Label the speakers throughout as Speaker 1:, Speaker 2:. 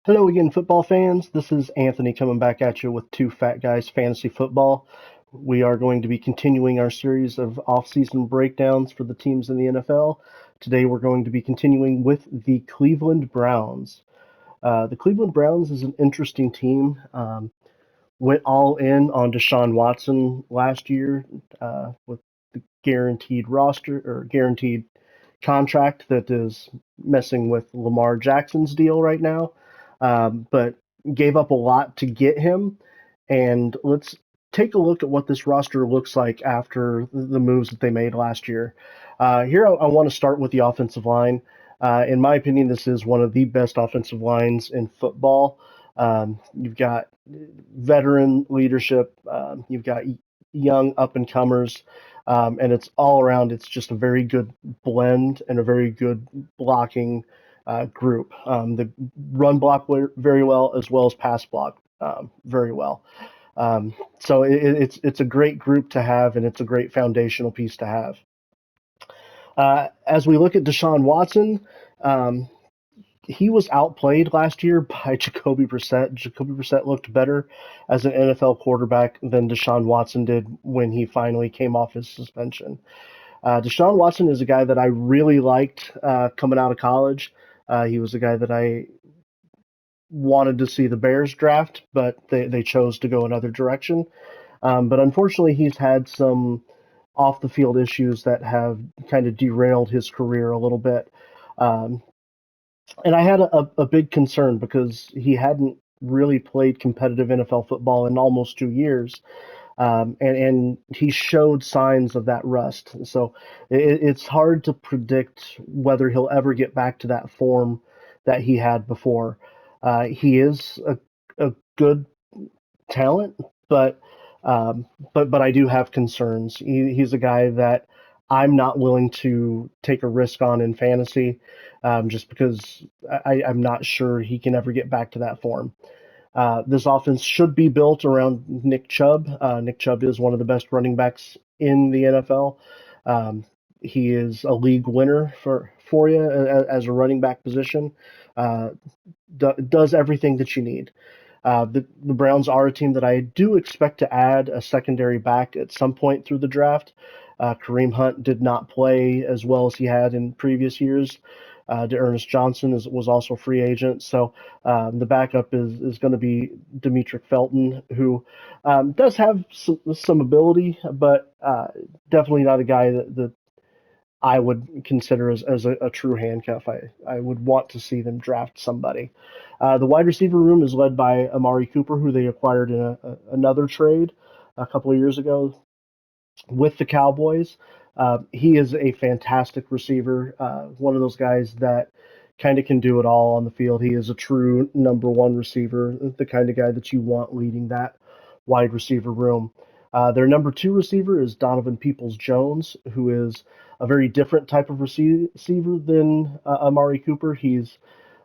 Speaker 1: Hello again, football fans. This is Anthony coming back at you with Two Fat Guys Fantasy Football. We are going to be continuing our series of off-season breakdowns for the teams in the NFL. Today we're going to be continuing with the Cleveland Browns. The Cleveland Browns is an interesting team. Went all in on Deshaun Watson last year with the guaranteed roster or guaranteed contract that is messing with Lamar Jackson's deal right now, but gave up a lot to get him. And let's take a look at what this roster looks like after the moves that they made last year. Here, I want to start with the offensive line. In my opinion, this is one of the best offensive lines in football. You've got veteran leadership, you've got young up and comers, and it's all around. It's just a very good blend and a very good blocking group. The run block very well as pass block very well. So it's a great group to have, and it's a great foundational piece to have. As we look at Deshaun Watson, um, he was outplayed last year by Jacoby Brissett. Jacoby Brissett looked better as an NFL quarterback than Deshaun Watson did when he finally came off his suspension. Deshaun Watson is a guy that I really liked coming out of college. He was a guy that I wanted to see the Bears draft, but they chose to go another direction. But unfortunately, he's had some off the field issues that have kind of derailed his career a little bit. Um, and I had a big concern because he hadn't really played competitive NFL football in almost 2 years. And he showed signs of that rust. So it's hard to predict whether he'll ever get back to that form that he had before. He is a good talent, but but I do have concerns. He's a guy that I'm not willing to take a risk on in fantasy, just because I'm not sure he can ever get back to that form. This offense should be built around Nick Chubb. Nick Chubb is one of the best running backs in the NFL. Um, he is a league winner for you as a running back position. Uh, does everything that you need. The Browns are a team that I do expect to add a secondary back at some point through the draft. Kareem Hunt did not play as well as he had in previous years. Ernest Johnson was also a free agent, so the backup is going to be Demetric Felton, who does have some ability, but definitely not a guy that I would consider as a true handcuff. I would want to see them draft somebody. The wide receiver room is led by Amari Cooper, who they acquired in another trade a couple of years ago with the Cowboys. He is a fantastic receiver, one of those guys that kind of can do it all on the field. He is a true number one receiver, the kind of guy that you want leading that wide receiver room. Their number two receiver is Donovan Peoples Jones, who is a very different type of receiver than Amari Cooper. He's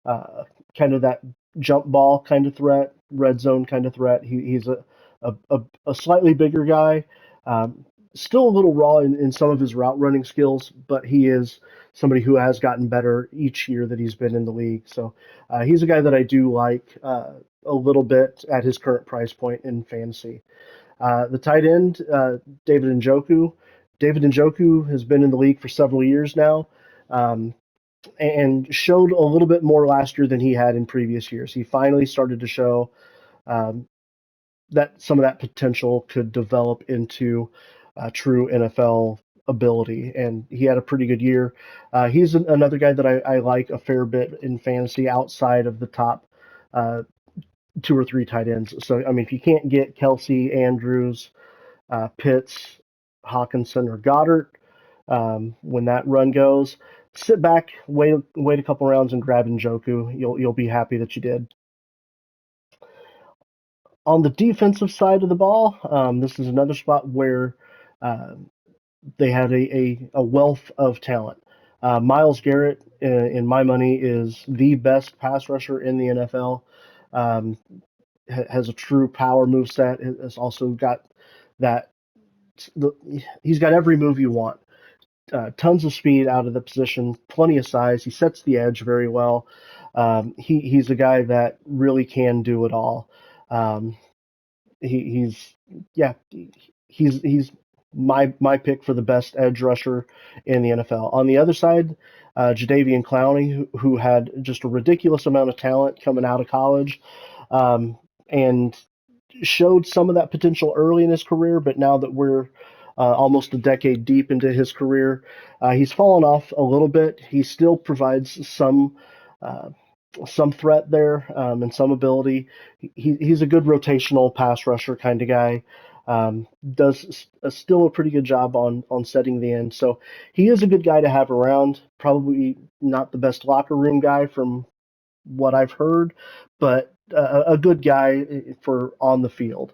Speaker 1: uh, kind of that jump ball kind of threat, red zone kind of threat. He's a slightly bigger guy, um, still a little raw in some of his route running skills, but he is somebody who has gotten better each year that he's been in the league. So he's a guy that I do like a little bit at his current price point in fantasy. The tight end, David Njoku. David Njoku has been in the league for several years now, um, and showed a little bit more last year than he had in previous years. He finally started to show um, that some of that potential could develop into true NFL ability, and he had a pretty good year. He's another guy that I like a fair bit in fantasy outside of the top uh, two or three tight ends. So, I mean, if you can't get Kelsey, Andrews, Pitts, Hawkinson, or Goddard when that run goes, sit back, wait a couple rounds, and grab Njoku. You'll be happy that you did. On the defensive side of the ball, this is another spot where uh, they had a wealth of talent. Miles Garrett, in my money, is the best pass rusher in the NFL. Um, has a true power move set. Has also got that. He's got every move you want. Tons of speed out of the position, plenty of size. He sets the edge very well. He's a guy that really can do it all. Um, he's yeah, he's my pick for the best edge rusher in the NFL. On the other side, Jadeveon Clowney, who had just a ridiculous amount of talent coming out of college, um, and showed some of that potential early in his career, but now that we're almost a decade deep into his career, he's fallen off a little bit. He still provides uh, some threat there and some ability. He's a good rotational pass rusher kind of guy. Does still a pretty good job on setting the end. So he is a good guy to have around. Probably not the best locker room guy from what I've heard, but a good guy for on the field.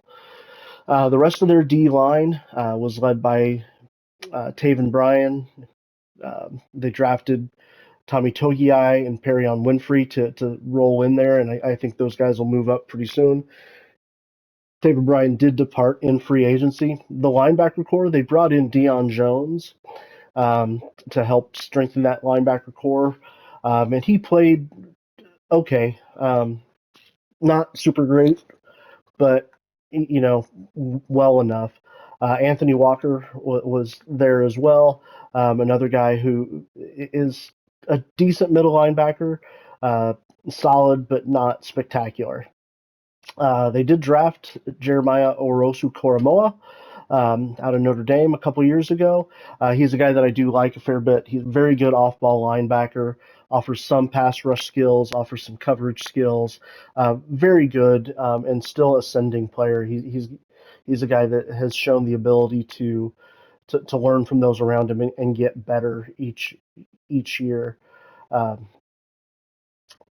Speaker 1: The rest of their D line was led by Taven Bryan. They drafted Tommy Togiai and Perion Winfrey to roll in there, and I think those guys will move up pretty soon. David Bryan did depart in free agency. The linebacker core, they brought in Deion Jones um, to help strengthen that linebacker core, and he played okay, not super great, but well enough. Anthony Walker was there as well, another guy who is a decent middle linebacker, uh, solid but not spectacular. They did draft Jeremiah Orosu Koromoa out of Notre Dame a couple years ago. He's a guy that I do like a fair bit. He's a very good off-ball linebacker, offers some pass rush skills, offers some coverage skills. Very good and still ascending player. He's a guy that has shown the ability to learn from those around him and get better each year. Um,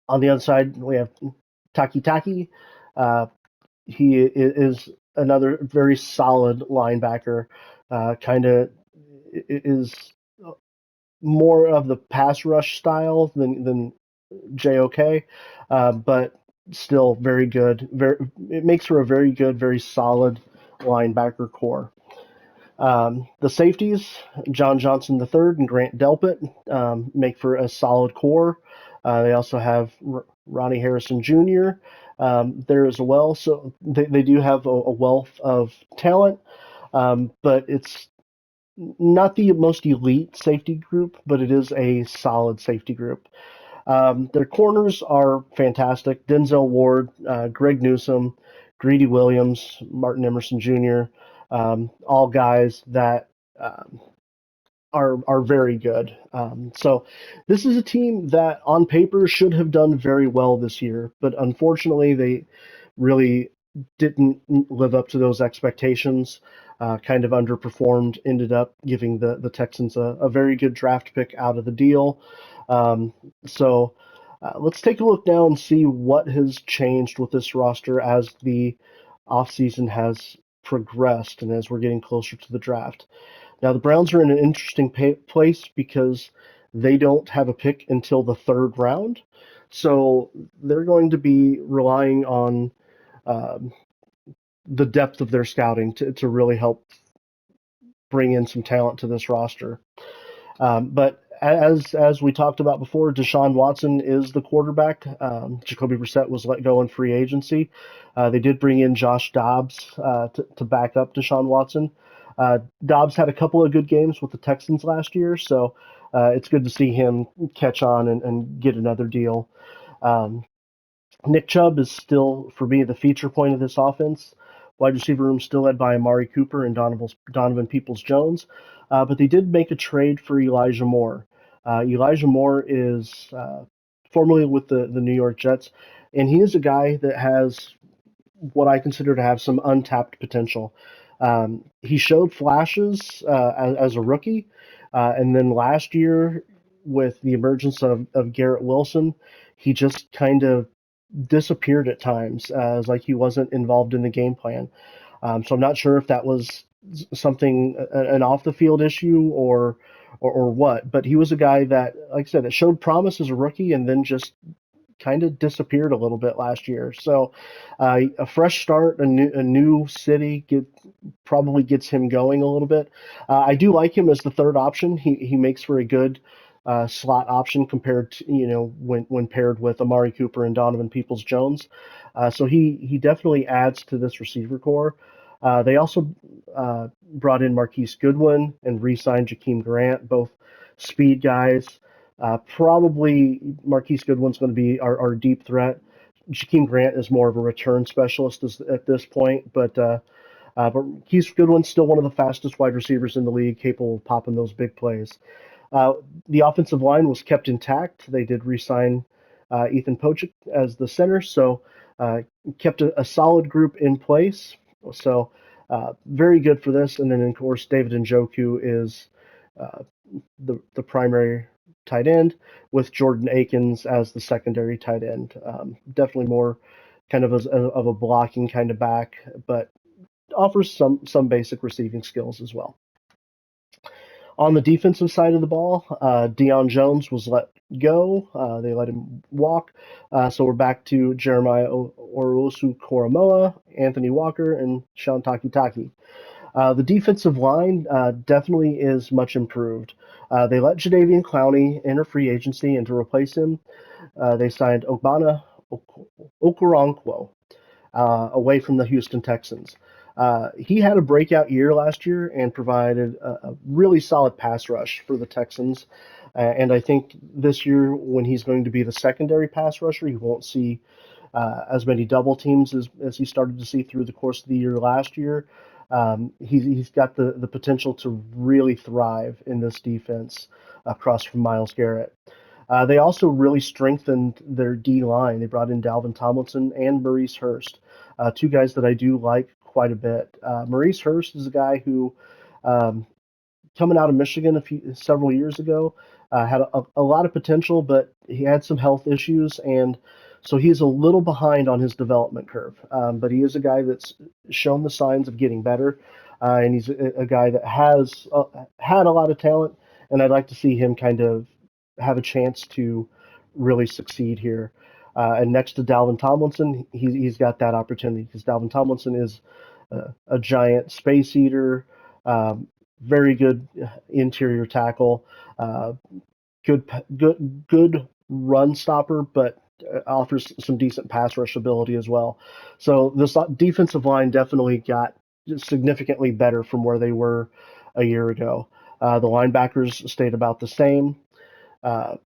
Speaker 1: on the other side, we have Taki Taki. Uh, he is another very solid linebacker. Kind of is more of the pass rush style than JOK, but still very good. It makes for a very good, very solid linebacker core. The safeties, John Johnson III and Grant Delpit, make for a solid core. They also have Ronnie Harrison Jr. There as well. So they do have a wealth of talent, but it's not the most elite safety group, but it is a solid safety group. Their corners are fantastic. Denzel Ward, Greg Newsome, Greedy Williams, Martin Emerson Jr., all guys that um, are very good. So this is a team that on paper should have done very well this year, but unfortunately they really didn't live up to those expectations. Kind of underperformed. Ended up giving the Texans a very good draft pick out of the deal. Um, so let's take a look now and see what has changed with this roster as the offseason has progressed and as we're getting closer to the draft. Now, the Browns are in an interesting place because they don't have a pick until the third round. So they're going to be relying on um, the depth of their scouting to really help bring in some talent to this roster. But as we talked about before, Deshaun Watson is the quarterback. Jacoby Brissett was let go in free agency. They did bring in Josh Dobbs to back up Deshaun Watson. Dobbs had a couple of good games with the Texans last year, so it's good to see him catch on and get another deal. Um, Nick Chubb is still, for me, the feature point of this offense. Wide receiver room still led by Amari Cooper and Donovan Peoples-Jones, but they did make a trade for Elijah Moore. Elijah Moore is formerly with the New York Jets, and he is a guy that has what I consider to have some untapped potential. He showed flashes as a rookie, and then last year, with the emergence of Garrett Wilson, he just kind of disappeared at times, as like he wasn't involved in the game plan. So I'm not sure if that was something an off the field issue or what. But he was a guy that, like I said, that showed promise as a rookie and then just kind of disappeared a little bit last year. So a fresh start, a new city probably gets him going a little bit. I do like him as the third option. He makes for a good slot option compared to, when paired with Amari Cooper and Donovan Peoples-Jones. So he definitely adds to this receiver core. They also brought in Marquise Goodwin and re-signed Jakeem Grant, both speed guys. Probably Marquise Goodwin's going to be our deep threat. Jakeem Grant is more of a return specialist at this point, but Marquise Goodwin's still one of the fastest wide receivers in the league, capable of popping those big plays. Uh, the offensive line was kept intact. They did re-sign Ethan Pocic as the center, so kept a solid group in place. So very good for this. And then, of course, David Njoku is uh, the primary tight end, with Jordan Akins as the secondary tight end. Definitely more kind of a blocking kind of back, but offers some basic receiving skills as well. On the defensive side of the ball, Deion Jones was let go. They let him walk. So we're back to Jeremiah Orosu Koromoa, Anthony Walker, and Sean Takitaki. The defensive line definitely is much improved. They let Jadeveon Clowney enter free agency, and to replace him, they signed Ogbana Okoronkwo away from the Houston Texans. He had a breakout year last year and provided a really solid pass rush for the Texans. And I think this year, when he's going to be the secondary pass rusher, you won't see as many double teams as he started to see through the course of the year last year. He's got the potential to really thrive in this defense across from Myles Garrett. They also really strengthened their D line. They brought in Dalvin Tomlinson and Maurice Hurst, two guys that I do like quite a bit. Maurice Hurst is a guy who, um, coming out of Michigan several years ago, had a lot of potential, but he had some health issues, and so he's a little behind on his development curve. But he is a guy that's shown the signs of getting better, and he's a guy that has had a lot of talent, and I'd like to see him kind of have a chance to really succeed here. And next to Dalvin Tomlinson, he's got that opportunity because Dalvin Tomlinson is a giant space eater, um, very good interior tackle, uh, good run stopper, but offers some decent pass rush ability as well. So this defensive line definitely got significantly better from where they were a year ago. The linebackers stayed about the same.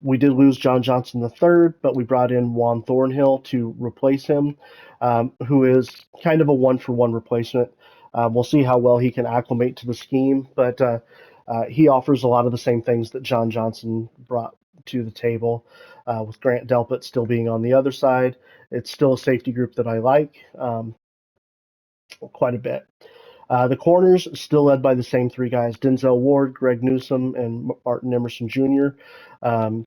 Speaker 1: We did lose John Johnson III, but we brought in Juan Thornhill to replace him, who is kind of a one-for-one replacement. We'll see how well he can acclimate to the scheme, but he offers a lot of the same things that John Johnson brought to the table. With Grant Delpit still being on the other side, it's still a safety group that I like quite a bit. The corners still led by the same three guys: Denzel Ward, Greg Newsome, and Martin Emerson Jr. Um,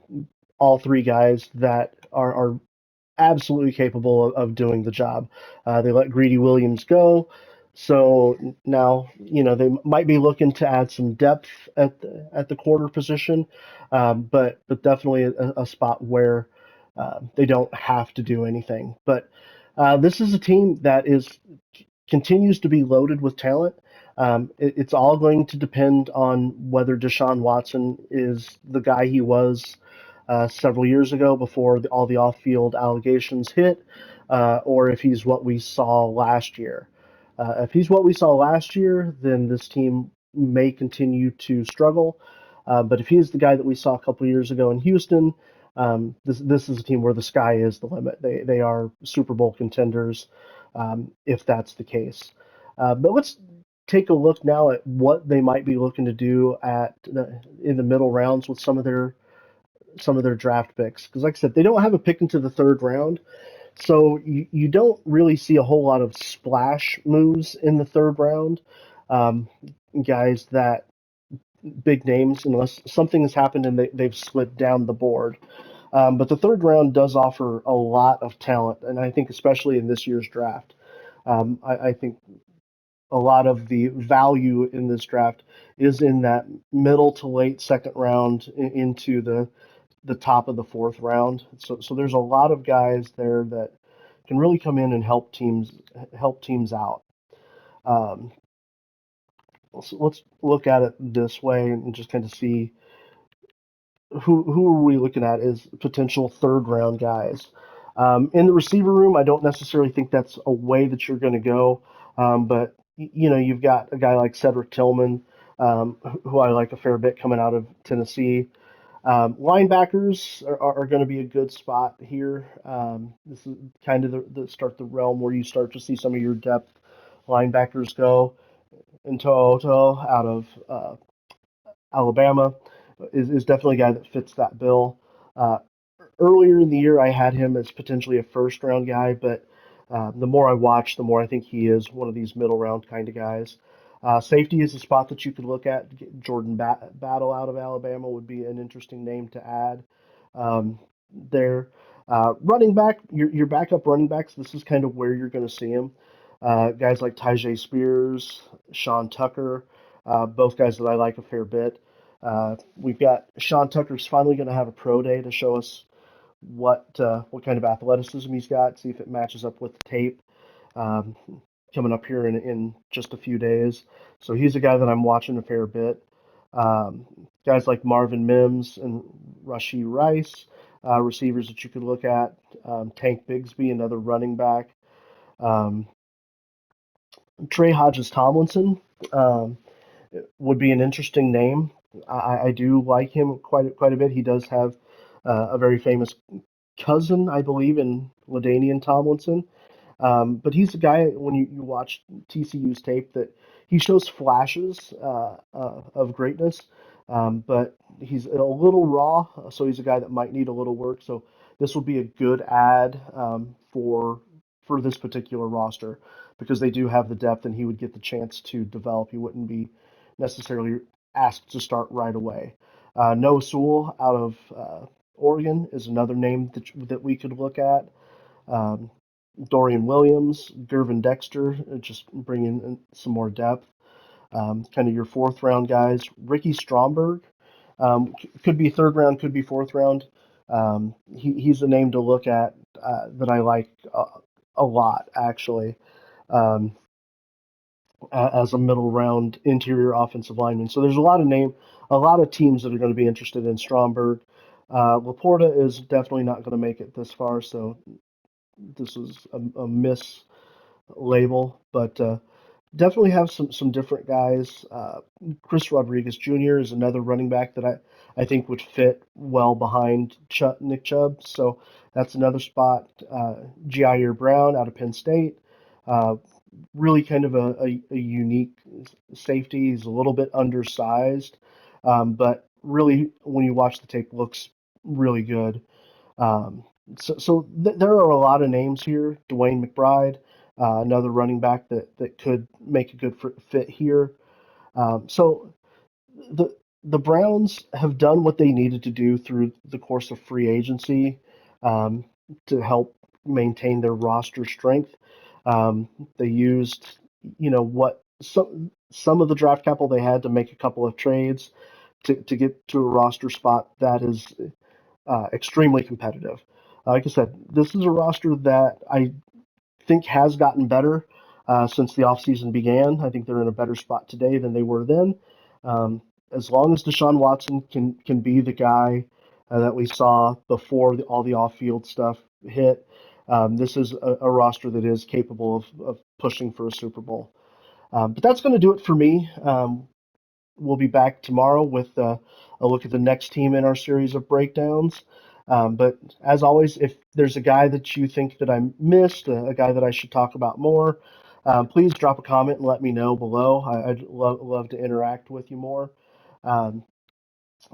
Speaker 1: all three guys that are absolutely capable of doing the job. They let Greedy Williams go, so now they might be looking to add some depth at the corner position, but definitely a spot where they don't have to do anything. But this is a team that continues to be loaded with talent. It's all going to depend on whether Deshaun Watson is the guy he was several years ago before all the off-field allegations hit, or if he's what we saw last year. If he's what we saw last year, then this team may continue to struggle. But if he is the guy that we saw a couple of years ago in Houston, this is a team where the sky is the limit. They are Super Bowl contenders, if that's the case. But let's take a look now at what they might be looking to do in the middle rounds with some of their draft picks. Because, like I said, they don't have a pick into the third round, so you don't really see a whole lot of splash moves in the third round. Um, Guys that big names, unless something has happened and they've slid down the board. But the third round does offer a lot of talent, and I think especially in this year's draft, I think a lot of the value in this draft is in that middle to late second round into the top of the fourth round. So there's a lot of guys there that can really come in and help teams out. Um, so let's look at it this way and just kind of see who are we looking at as potential third round guys? In the receiver room, I don't necessarily think that's a way that you're going to go. But you've got a guy like Cedric Tillman, who I like a fair bit coming out of Tennessee. Linebackers are going to be a good spot here. This is kind of the realm where you start to see some of your depth linebackers go. And Toto out of Alabama is definitely a guy that fits that bill. Uh, Earlier in the year, I had him as potentially a first round guy, but the more I watch, the more I think he is one of these middle round kind of guys. Safety is a spot that you could look at. Jordan Battle out of Alabama would be an interesting name to add there. Running back, your backup running backs, this is kind of where you're going to see him. Guys like Tyjae Spears, Sean Tucker, both guys that I like a fair bit. We've got Sean Tucker's finally going to have a pro day to show us what kind of athleticism he's got, see if it matches up with the tape um, coming up here in just a few days. So he's a guy that I'm watching a fair bit. Guys like Marvin Mims and Rashee Rice, receivers that you could look at. Tank Bigsby, another running back. Um, Trey Hodges Tomlinson would be an interesting name. I do like him quite a bit. He does have a very famous cousin, I believe, in LaDainian Tomlinson. But he's a guy when you watch TCU's tape that he shows flashes of greatness, but he's a little raw, so he's a guy that might need a little work. So this will be a good add for this particular roster because they do have the depth, and he would get the chance to develop. He wouldn't be necessarily asked to start right away. Noah Sewell out of Oregon is another name that we could look at. Um, Dorian Williams, Gervin Dexter, just bringing in some more depth. Kind of your fourth round guys. Ricky Stromberg could be third round, could be fourth round. He's a name to look at that I like a lot, actually, um, as a middle round interior offensive lineman. So there's a lot of teams that are going to be interested in Stromberg. Laporta is definitely not going to make it this far, so this is a miss label, but definitely have some different guys. Chris Rodriguez Jr. is another running back that I think would fit well behind Nick Chubb. So that's another spot. Jair Brown out of Penn State. Uh, Really kind of a unique safety. He's a little bit undersized, but really, when you watch the tape, looks really good. Um, so there are a lot of names here. Dwayne McBride, another running back that could make a good fit here. So the the Browns have done what they needed to do through the course of free agency um, to help maintain their roster strength. They used, what some of the draft capital they had to make a couple of trades to get to a roster spot that is extremely competitive. Like I said, this is a roster that I think has gotten better since the offseason began. I think they're in a better spot today than they were then. Um, as long as Deshaun Watson can be the guy that we saw before all the off-field stuff hit, this is a roster that is capable of pushing for a Super Bowl. But that's going to do it for me. We'll be back tomorrow with a look at the next team in our series of breakdowns. But as always, if there's a guy that you think that I missed, a guy that I should talk about more, please drop a comment and let me know below. I'd love to interact with you more. Um,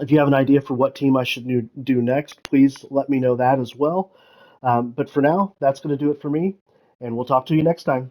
Speaker 1: if you have an idea for what team I should do next, please let me know that as well. But for now, that's going to do it for me, and we'll talk to you next time.